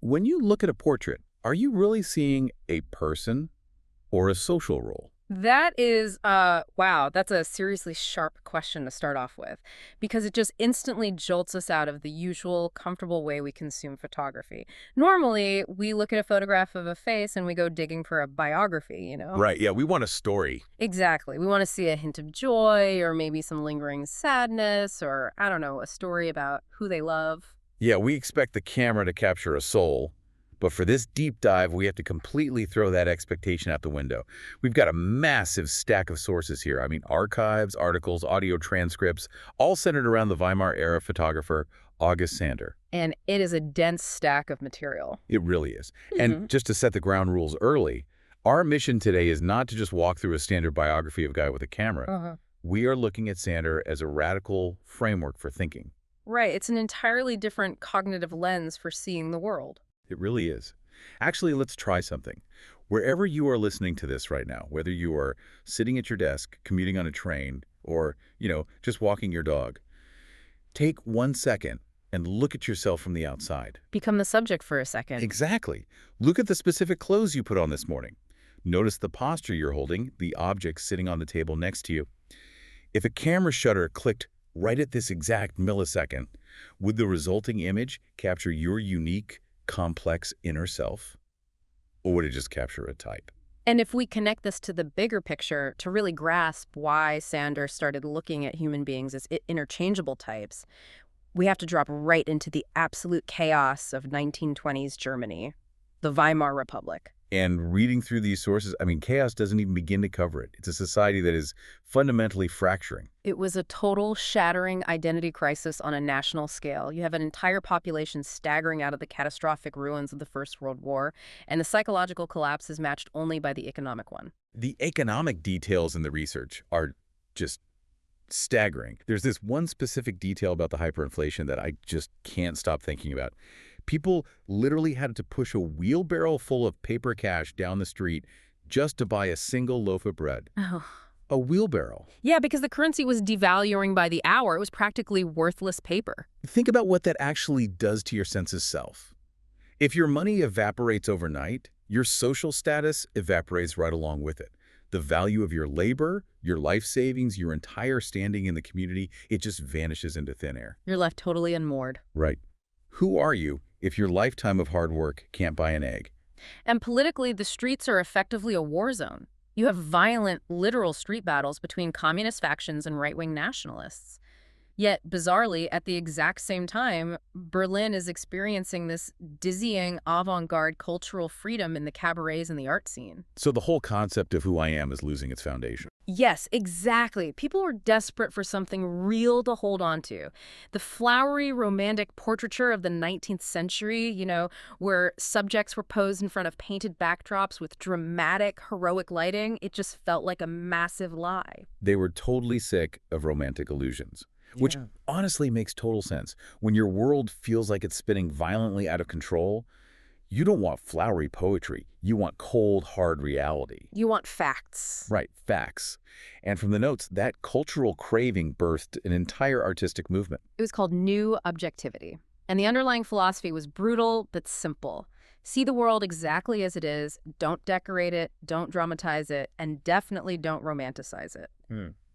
When you look at a portrait, are you really seeing a person or a social role? That is, wow, that's a seriously sharp question to start off with, because it just instantly jolts us out of the usual comfortable way we consume photography. Normally, we look at a photograph of a face and we go digging for a biography. Right, yeah, we want a story. Exactly. We want to see a hint of joy or maybe some lingering sadness or, I don't know, a story about who they love. Yeah, we expect the camera to capture a soul, but for this deep dive, we have to completely throw that expectation out the window. We've got a massive stack of sources here. I mean, archives, articles, audio transcripts, all centered around the Weimar-era photographer August Sander. And it is a dense stack of material. It really is. And just to set the ground rules early, our mission today is not to just walk through a standard biography of a guy with a camera. We are looking at Sander as a radical framework for thinking. Right. It's an entirely different cognitive lens for seeing the world. It really is. Actually, let's try something. Wherever you are listening to this right now, whether you are sitting at your desk, commuting on a train, or, just walking your dog, take 1 second and look at yourself from the outside. Become the subject for a second. Exactly. Look at the specific clothes you put on this morning. Notice the posture you're holding, the objects sitting on the table next to you. If a camera shutter clicked right at this exact millisecond, would the resulting image capture your unique, complex inner self? Or would it just capture a type? And if we connect this to the bigger picture to really grasp why Sander started looking at human beings as interchangeable types, we have to drop right into the absolute chaos of 1920s Germany, the Weimar Republic. And reading through these sources, I mean, chaos doesn't even begin to cover it. It's a society that is fundamentally fracturing. It was a total shattering identity crisis on a national scale. You have an entire population staggering out of the catastrophic ruins of the First World War, and the psychological collapse is matched only by the economic one. The economic details in the research are just staggering. There's this one specific detail about the hyperinflation that I just can't stop thinking about. People literally had to push a wheelbarrow full of paper cash down the street just to buy a single loaf of bread. Oh. A wheelbarrow. Yeah, because the currency was devaluing by the hour. It was practically worthless paper. Think about what that actually does to your sense of self. If your money evaporates overnight, your social status evaporates right along with it. The value of your labor, your life savings, your entire standing in the community, it just vanishes into thin air. You're left totally unmoored. Right. Who are you if your lifetime of hard work can't buy an egg? And politically, the streets are effectively a war zone. You have violent, literal street battles between communist factions and right-wing nationalists. Yet, bizarrely, at the exact same time, Berlin is experiencing this dizzying avant-garde cultural freedom in the cabarets and the art scene. So the whole concept of who I am is losing its foundation. Yes, exactly. People were desperate for something real to hold on to. The flowery, romantic portraiture of the 19th century, where subjects were posed in front of painted backdrops with dramatic, heroic lighting, it just felt like a massive lie. They were totally sick of romantic illusions. Which honestly makes total sense. When your world feels like it's spinning violently out of control, you don't want flowery poetry. You want cold, hard reality. You want facts. Right, facts. And from the notes, that cultural craving birthed an entire artistic movement. It was called New Objectivity. And the underlying philosophy was brutal but simple. See the world exactly as it is, don't decorate it, don't dramatize it, and definitely don't romanticize it.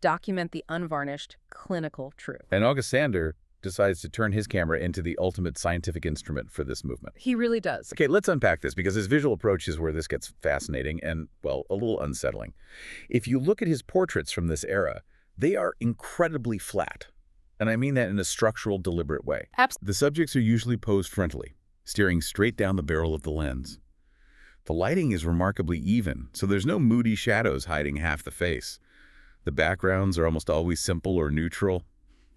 Document the unvarnished, clinical truth. And August Sander decides to turn his camera into the ultimate scientific instrument for this movement. He really does. Okay, let's unpack this because his visual approach is where this gets fascinating and, well, a little unsettling. If you look at his portraits from this era, they are incredibly flat. And I mean that in a structural, deliberate way. The subjects are usually posed frontally, staring straight down the barrel of the lens. The lighting is remarkably even, so there's no moody shadows hiding half the face. The backgrounds are almost always simple or neutral.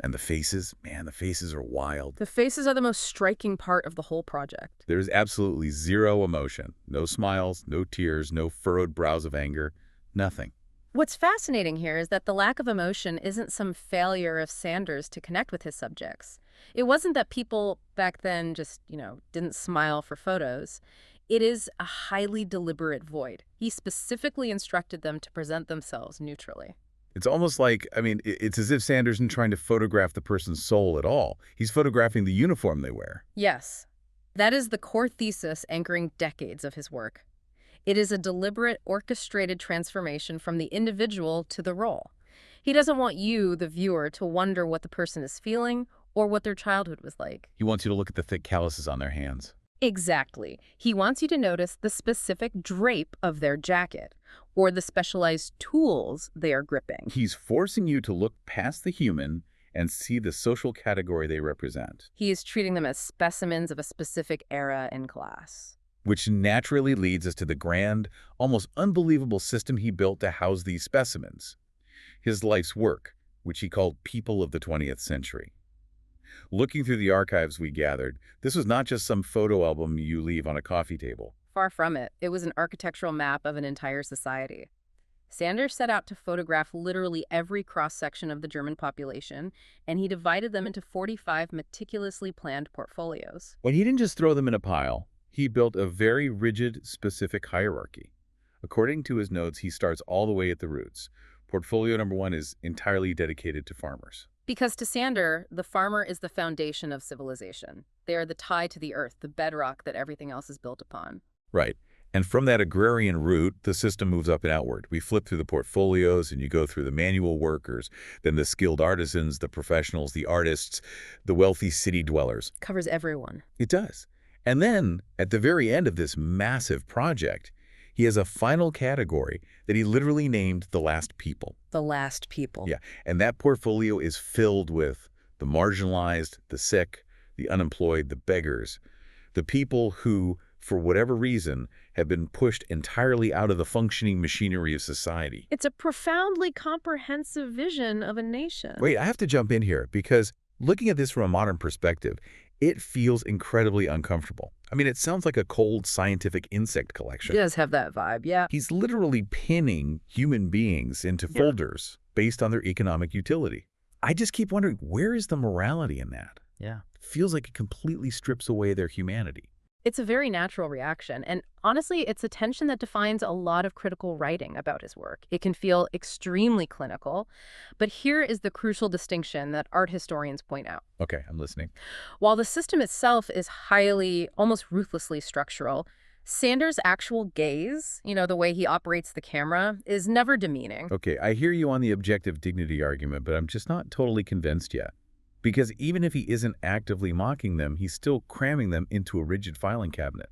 And the faces, man, the faces are wild. The faces are the most striking part of the whole project. There's absolutely zero emotion. No smiles, no tears, no furrowed brows of anger, nothing. What's fascinating here is that the lack of emotion isn't some failure of Sanders to connect with his subjects. It wasn't that people back then just, didn't smile for photos. It is a highly deliberate void. He specifically instructed them to present themselves neutrally. It's almost like, it's as if Sanders isn't trying to photograph the person's soul at all. He's photographing the uniform they wear. Yes. That is the core thesis anchoring decades of his work. It is a deliberate, orchestrated transformation from the individual to the role. He doesn't want you, the viewer, to wonder what the person is feeling or what their childhood was like. He wants you to look at the thick calluses on their hands. Exactly. He wants you to notice the specific drape of their jacket or the specialized tools they are gripping. He's forcing you to look past the human and see the social category they represent, He is treating them as specimens of a specific era and class. which naturally leads us to the grand, almost unbelievable system he built to house these specimens. His life's work, which he called People of the 20th Century. Looking through the archives we gathered, this was not just some photo album you leave on a coffee table. Far from it. It was an architectural map of an entire society. Sanders set out to photograph literally every cross-section of the German population, and he divided them into 45 meticulously planned portfolios. But he didn't just throw them in a pile. He built a very rigid, specific hierarchy. According to his notes, he starts all the way at the roots. Portfolio number 1 is entirely dedicated to farmers. Because to Sander, the farmer is the foundation of civilization. They are the tie to the earth, the bedrock that everything else is built upon. Right. And from that agrarian root, the system moves up and outward. We flip through the portfolios and you go through the manual workers, then the skilled artisans, the professionals, the artists, the wealthy city dwellers. Covers everyone. It does. And then, at the very end of this massive project, he has a final category that he literally named the last people. The last people. Yeah, and that portfolio is filled with the marginalized, the sick, the unemployed, the beggars, the people who, for whatever reason, have been pushed entirely out of the functioning machinery of society. It's a profoundly comprehensive vision of a nation. Wait, I have to jump in here because looking at this from a modern perspective, it feels incredibly uncomfortable. I mean, it sounds like a cold scientific insect collection. It does have that vibe, yeah. He's literally pinning human beings into folders based on their economic utility. I just keep wondering, where is the morality in that? Yeah. Feels like it completely strips away their humanity. It's a very natural reaction, and honestly, it's a tension that defines a lot of critical writing about his work. It can feel extremely clinical, but here is the crucial distinction that art historians point out. Okay, I'm listening. While the system itself is highly, almost ruthlessly structural, Sanders' actual gaze, the way he operates the camera, is never demeaning. Okay, I hear you on the objective dignity argument, but I'm just not totally convinced yet. Because even if he isn't actively mocking them, he's still cramming them into a rigid filing cabinet.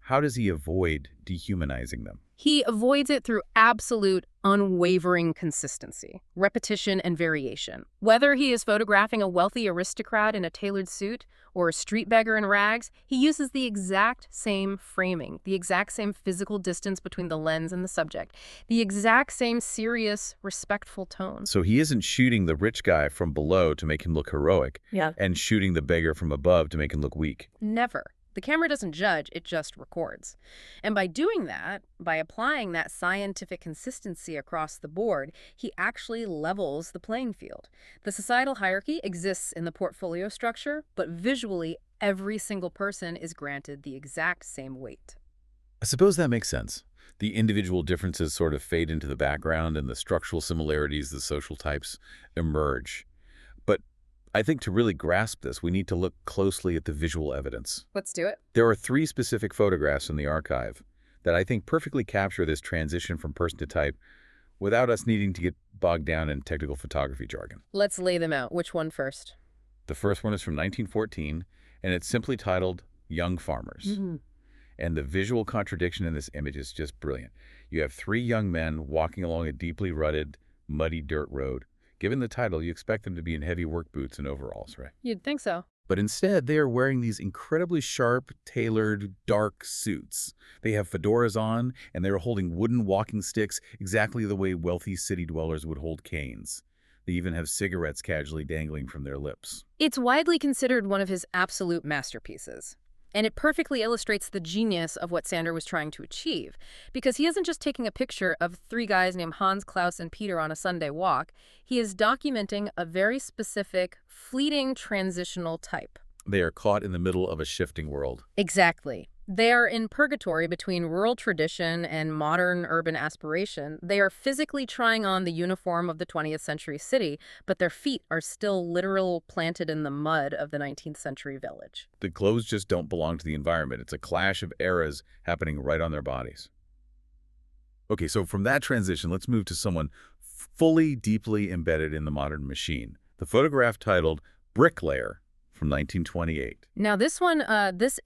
How does he avoid dehumanizing them? He avoids it through absolute, unwavering consistency, repetition, and variation. Whether he is photographing a wealthy aristocrat in a tailored suit or a street beggar in rags, he uses the exact same framing, the exact same physical distance between the lens and the subject, the exact same serious, respectful tone. So he isn't shooting the rich guy from below to make him look heroic, and shooting the beggar from above to make him look weak. Never. The camera doesn't judge, it just records. And by doing that, by applying that scientific consistency across the board, he actually levels the playing field. The societal hierarchy exists in the portfolio structure, but visually, every single person is granted the exact same weight. I suppose that makes sense. The individual differences sort of fade into the background and the structural similarities, the social types, emerge. But I think to really grasp this, we need to look closely at the visual evidence. Let's do it. There are 3 specific photographs in the archive that I think perfectly capture this transition from person to type without us needing to get bogged down in technical photography jargon. Let's lay them out. Which one first? The first one is from 1914, and it's simply titled Young Farmers. And the visual contradiction in this image is just brilliant. You have 3 young men walking along a deeply rutted, muddy dirt road. Given the title, you expect them to be in heavy work boots and overalls, right? You'd think so. But instead, they are wearing these incredibly sharp, tailored, dark suits. They have fedoras on, and they're holding wooden walking sticks exactly the way wealthy city dwellers would hold canes. They even have cigarettes casually dangling from their lips. It's widely considered one of his absolute masterpieces. And it perfectly illustrates the genius of what Sander was trying to achieve, because he isn't just taking a picture of 3 guys named Hans, Klaus, and Peter on a Sunday walk. He is documenting a very specific, fleeting transitional type. They are caught in the middle of a shifting world. Exactly. They are in purgatory between rural tradition and modern urban aspiration. They are physically trying on the uniform of the 20th century city, but their feet are still literal planted in the mud of the 19th century village. The clothes just don't belong to the environment. It's a clash of eras happening right on their bodies. Okay, so from that transition, let's move to someone fully, deeply embedded in the modern machine. The photograph titled Bricklayer from 1928. Now this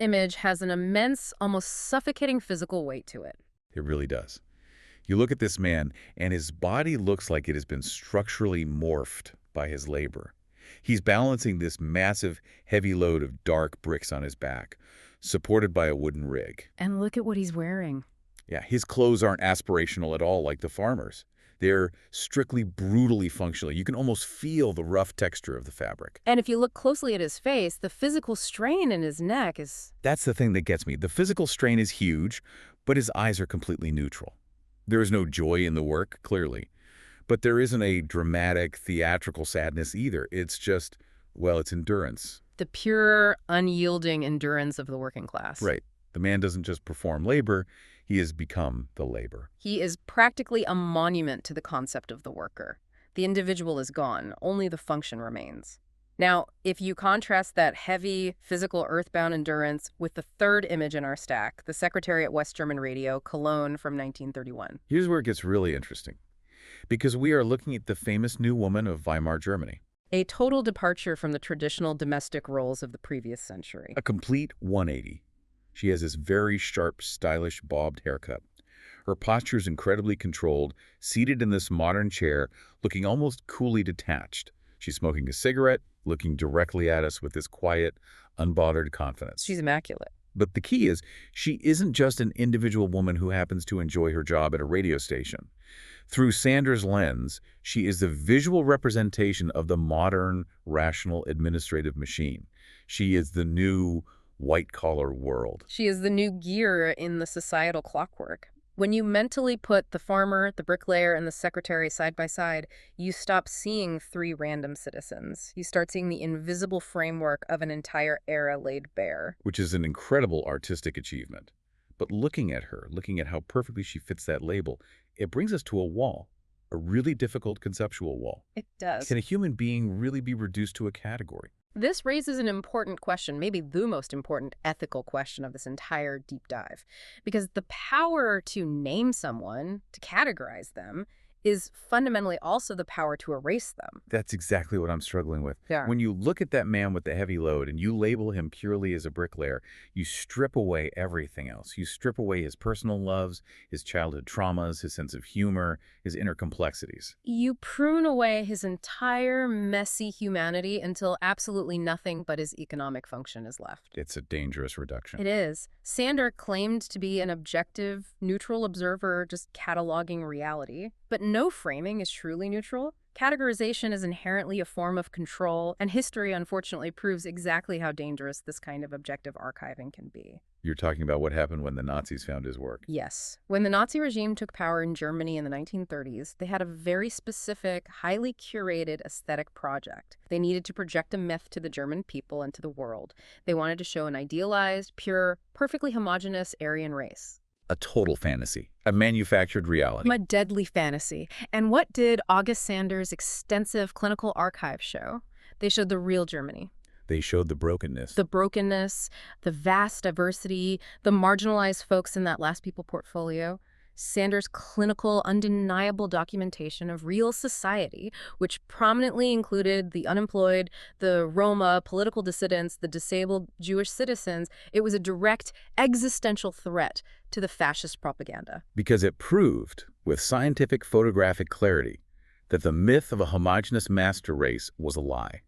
image has an immense, almost suffocating physical weight to it. It really does. You look at this man, and his body looks like it has been structurally morphed by his labor. He's balancing this massive, heavy load of dark bricks on his back, supported by a wooden rig. And look at what he's wearing. Yeah, his clothes aren't aspirational at all like the farmers. They're strictly brutally functional. You can almost feel the rough texture of the fabric. And if you look closely at his face, the physical strain in his neck is... That's the thing that gets me. The physical strain is huge, but his eyes are completely neutral. There is no joy in the work, clearly. But there isn't a dramatic, theatrical sadness either. It's just, well, it's endurance. the pure, unyielding endurance of the working class. Right. The man doesn't just perform labor, he has become the labor. He is practically a monument to the concept of the worker. The individual is gone, only the function remains. Now, if you contrast that heavy, physical, earthbound endurance with the third image in our stack, the secretary at West German Radio, Cologne from 1931. Here's where it gets really interesting, because we are looking at the famous new woman of Weimar Germany. A total departure from the traditional domestic roles of the previous century. A complete 180. She has this very sharp, stylish, bobbed haircut. Her posture is incredibly controlled, seated in this modern chair, looking almost coolly detached. She's smoking a cigarette, looking directly at us with this quiet, unbothered confidence. She's immaculate. But the key is, she isn't just an individual woman who happens to enjoy her job at a radio station. Through Sanders' lens, she is the visual representation of the modern, rational, administrative machine. She is the new white-collar world. She is the new gear in the societal clockwork. When you mentally put the farmer, the bricklayer, and the secretary side by side, you stop seeing three random citizens. You start seeing the invisible framework of an entire era laid bare. Which is an incredible artistic achievement. But looking at her, looking at how perfectly she fits that label, it brings us to a wall, a really difficult conceptual wall. It does. Can a human being really be reduced to a category? This raises an important question, maybe the most important ethical question of this entire deep dive. Because the power to name someone, to categorize them, is fundamentally also the power to erase them. That's exactly what I'm struggling with. Yeah. When you look at that man with the heavy load and you label him purely as a bricklayer, you strip away everything else. You strip away his personal loves, his childhood traumas, his sense of humor, his inner complexities. You prune away his entire messy humanity until absolutely nothing but his economic function is left. It's a dangerous reduction. It is. Sander claimed to be an objective, neutral observer just cataloging reality. But no framing is truly neutral. Categorization is inherently a form of control, and history unfortunately proves exactly how dangerous this kind of objective archiving can be. You're talking about what happened when the Nazis found his work. Yes. When the Nazi regime took power in Germany in the 1930s, they had a very specific, highly curated aesthetic project. They needed to project a myth to the German people and to the world. They wanted to show an idealized, pure, perfectly homogeneous Aryan race. A total fantasy, a manufactured reality. A deadly fantasy. And what did August Sanders' extensive clinical archive show? They showed the real Germany. They showed the brokenness. The vast diversity, the marginalized folks in that Last People portfolio. Sanders' clinical, undeniable documentation of real society, which prominently included the unemployed, the Roma, political dissidents, the disabled Jewish citizens. It was a direct existential threat to the fascist propaganda. Because it proved, with scientific photographic clarity, that the myth of a homogeneous master race was a lie.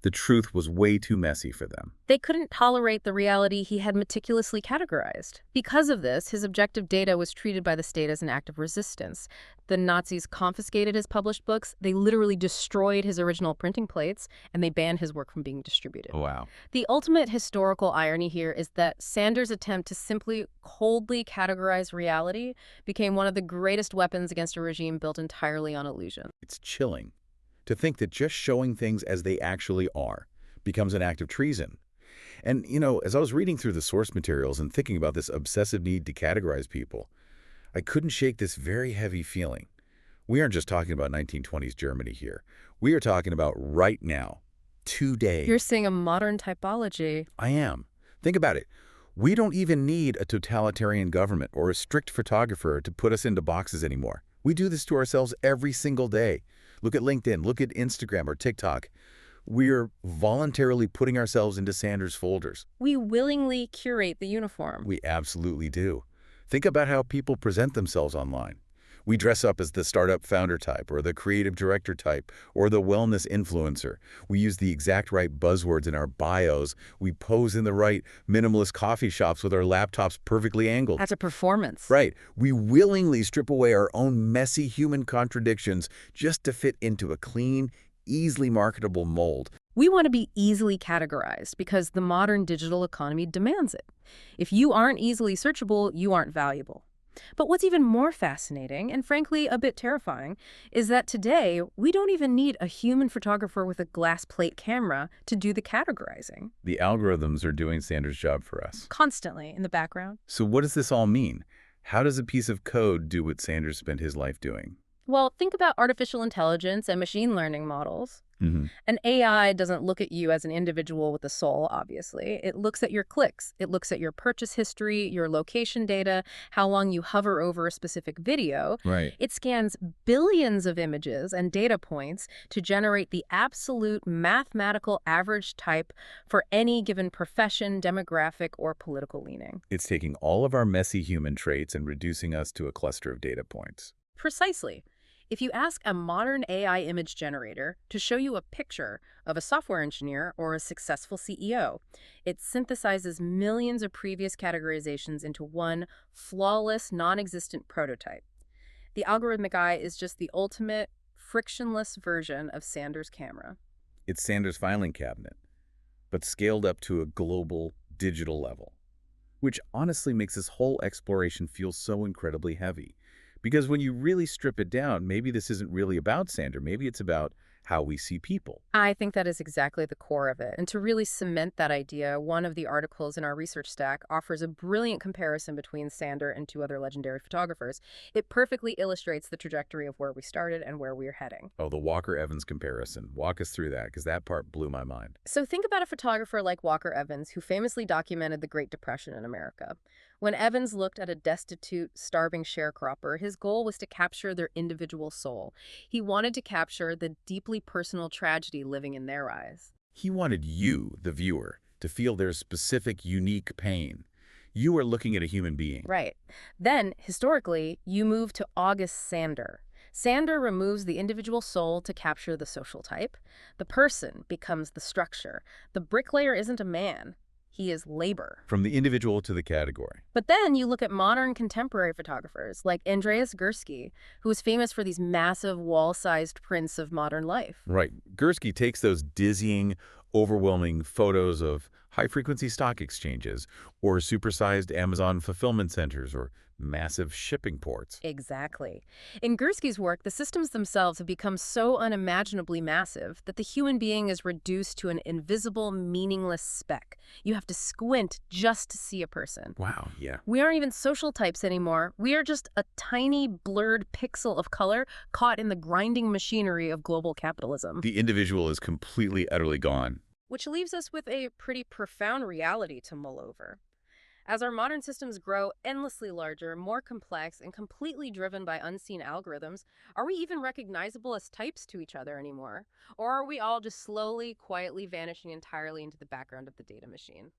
The truth was way too messy for them. They couldn't tolerate the reality he had meticulously categorized. Because of this, his objective data was treated by the state as an act of resistance. The Nazis confiscated his published books, they literally destroyed his original printing plates, and they banned his work from being distributed. Wow. The ultimate historical irony here is that Sanders' attempt to simply coldly categorize reality became one of the greatest weapons against a regime built entirely on illusion. It's chilling to think that just showing things as they actually are becomes an act of treason. And, as I was reading through the source materials and thinking about this obsessive need to categorize people, I couldn't shake this very heavy feeling. We aren't just talking about 1920s Germany here. We are talking about right now, You're today. seeing a modern typology. I am. Think about it. We don't even need a totalitarian government or a strict photographer to put us into boxes anymore. We do this to ourselves every single day. Look at LinkedIn, look at Instagram or TikTok. We're voluntarily putting ourselves into Sanders folders. We willingly curate the uniform. We absolutely do. Think about how people present themselves online. We dress up as the startup founder type or the creative director type or the wellness influencer. We use the exact right buzzwords in our bios. We pose in the right minimalist coffee shops with our laptops perfectly angled. That's a performance. Right. We willingly strip away our own messy human contradictions just to fit into a clean, easily marketable mold. We want to be easily categorized because the modern digital economy demands it. If you aren't easily searchable, you aren't valuable. But what's even more fascinating, and frankly a bit terrifying, is that today we don't even need a human photographer with a glass plate camera to do the categorizing. The algorithms are doing Sanders' job for us. Constantly in the background. So what does this all mean? How does a piece of code do what Sanders spent his life doing? Well, think about artificial intelligence and machine learning models. Mm-hmm. An AI doesn't look at you as an individual with a soul, obviously. It looks at your clicks. It looks at your purchase history, your location data, how long you hover over a specific video. Right. It scans billions of images and data points to generate the absolute mathematical average type for any given profession, demographic, or political leaning. It's taking all of our messy human traits and reducing us to a cluster of data points. Precisely. If you ask a modern AI image generator to show you a picture of a software engineer or a successful CEO, it synthesizes millions of previous categorizations into one flawless, non-existent prototype. The algorithmic eye is just the ultimate, frictionless version of Sanders' camera. It's Sanders' filing cabinet, but scaled up to a global, digital level, which honestly makes this whole exploration feel so incredibly heavy. Because when you really strip it down, maybe this isn't really about Sander. Maybe it's about how we see people. I think that is exactly the core of it. And to really cement that idea, one of the articles in our research stack offers a brilliant comparison between Sander and two other legendary photographers. It perfectly illustrates the trajectory of where we started and where we're heading. Oh, the Walker-Evans comparison. Walk us through that, because that part blew my mind. So think about a photographer like Walker Evans, who famously documented the Great Depression in America. When Evans looked at a destitute, starving sharecropper, his goal was to capture their individual soul. He wanted to capture the deeply personal tragedy living in their eyes. He wanted you, the viewer, to feel their specific, unique pain. You are looking at a human being. Right. Then, historically, you move to August Sander. Sander removes the individual soul to capture the social type. The person becomes the structure. The bricklayer isn't a man. He is labor. From the individual to the category. But then you look at modern contemporary photographers like Andreas Gursky, who is famous for these massive wall-sized prints of modern life. Right. Gursky takes those dizzying, overwhelming photos of high-frequency stock exchanges or supersized Amazon fulfillment centers or massive shipping ports. Exactly. In Gursky's work, the systems themselves have become so unimaginably massive that the human being is reduced to an invisible, meaningless speck. You have to squint just to see a person. Wow, yeah. We aren't even social types anymore. We are just a tiny, blurred pixel of color caught in the grinding machinery of global capitalism. The individual is completely, utterly gone. Which leaves us with a pretty profound reality to mull over. As our modern systems grow endlessly larger, more complex, and completely driven by unseen algorithms, are we even recognizable as types to each other anymore? Or are we all just slowly, quietly vanishing entirely into the background of the data machine?